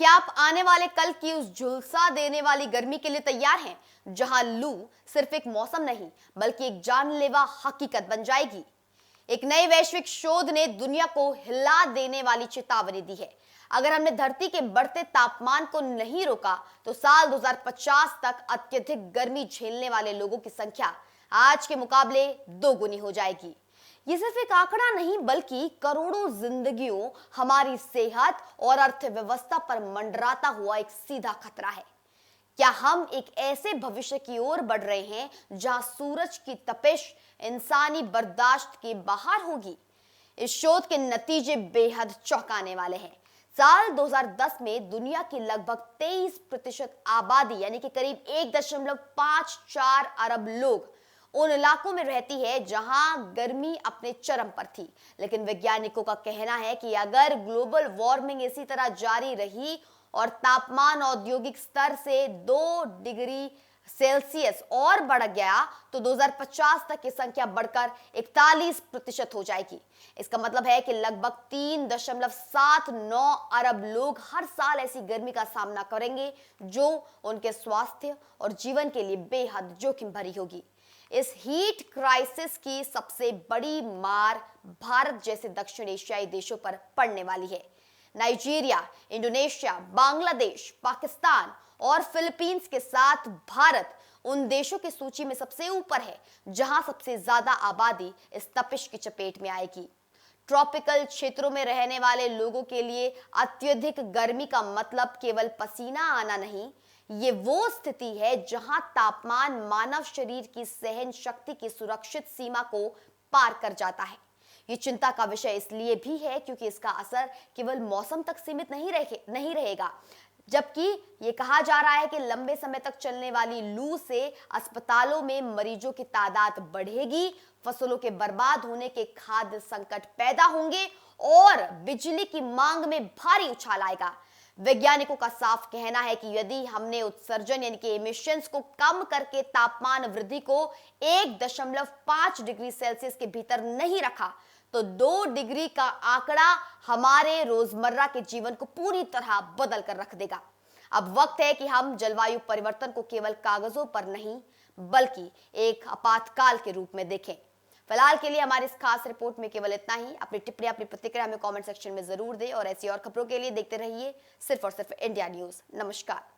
क्या आप आने वाले कल की उस झुलसा देने वाली गर्मी के लिए तैयार हैं, जहां लू सिर्फ एक मौसम नहीं बल्कि एक जानलेवा हकीकत बन जाएगी? एक नए वैश्विक शोध ने दुनिया को हिला देने वाली चेतावनी दी है। अगर हमने धरती के बढ़ते तापमान को नहीं रोका तो साल 2050 तक अत्यधिक गर्मी झेलने वाले लोगों की संख्या आज के मुकाबले दोगुनी हो जाएगी। ये सिर्फ एक आंकड़ा नहीं बल्कि करोड़ों जिंदगियों, हमारी सेहत और अर्थव्यवस्था पर मंडराता हुआ एक सीधा खतरा है। क्या हम एक ऐसे भविष्य की ओर बढ़ रहे हैं जहां सूरज की तपिश इंसानी बर्दाश्त के बाहर होगी? इस शोध के नतीजे बेहद चौंकाने वाले हैं। साल 2010 में दुनिया की लगभग 23% आबादी यानी कि करीब 1.54 अरब लोग उन इलाकों में रहती है जहां गर्मी अपने चरम पर थी। लेकिन वैज्ञानिकों का कहना है कि अगर ग्लोबल वार्मिंग इसी तरह जारी रही और तापमान औद्योगिक स्तर से 2 डिग्री सेल्सियस और बढ़ गया तो 2050 तक की संख्या बढ़कर 41% हो जाएगी। इसका मतलब है कि लगभग 3.79 अरब लोग हर साल ऐसी गर्मी का सामना करेंगे जो उनके स्वास्थ्य और जीवन के लिए बेहद जोखिम भरी होगी। इस हीट क्राइसिस की सबसे बड़ी मार भारत जैसे दक्षिण एशियाई देशों पर पड़ने वाली है। नाइजीरिया, इंडोनेशिया, बांग्लादेश, पाकिस्तान और फिलीपींस के साथ भारत उन देशों की सूची में सबसे ऊपर है जहां सबसे ज्यादा आबादी इस तपिश की चपेट में आएगी। ट्रॉपिकल क्षेत्रों में रहने वाले लोगों के लिए अत्यधिक गर्मी का मतलब केवल पसीना आना नहीं, ये वो स्थिति है जहां तापमान मानव शरीर की सहन शक्ति की सुरक्षित सीमा को पार कर जाता है। ये चिंता का विषय इसलिए भी है क्योंकि इसका असर केवल मौसम तक सीमित नहीं रहेगा, जबकि ये कहा जा रहा है कि लंबे समय तक चलने वाली लू से अस्पतालों में मरीजों की तादाद बढ़ेगी, फसलों के बर्बाद होने के खाद्य संकट पैदा होंगे और बिजली की मांग में भारी उछाल आएगा। वैज्ञानिकों का साफ कहना है कि यदि हमने उत्सर्जन यानी कि एमिशंस को कम करके तापमान वृद्धि को 1.5 डिग्री सेल्सियस के भीतर नहीं रखा तो 2 डिग्री का आंकड़ा हमारे रोजमर्रा के जीवन को पूरी तरह बदल कर रख देगा। अब वक्त है कि हम जलवायु परिवर्तन को केवल कागजों पर नहीं बल्कि एक आपातकाल के रूप में देखें। फिलहाल के लिए हमारी इस खास रिपोर्ट में केवल इतना ही। अपनी टिप्पणी, अपनी प्रतिक्रिया हमें कमेंट सेक्शन में जरूर दें और ऐसी और खबरों के लिए देखते रहिए सिर्फ और सिर्फ इंडिया न्यूज। नमस्कार।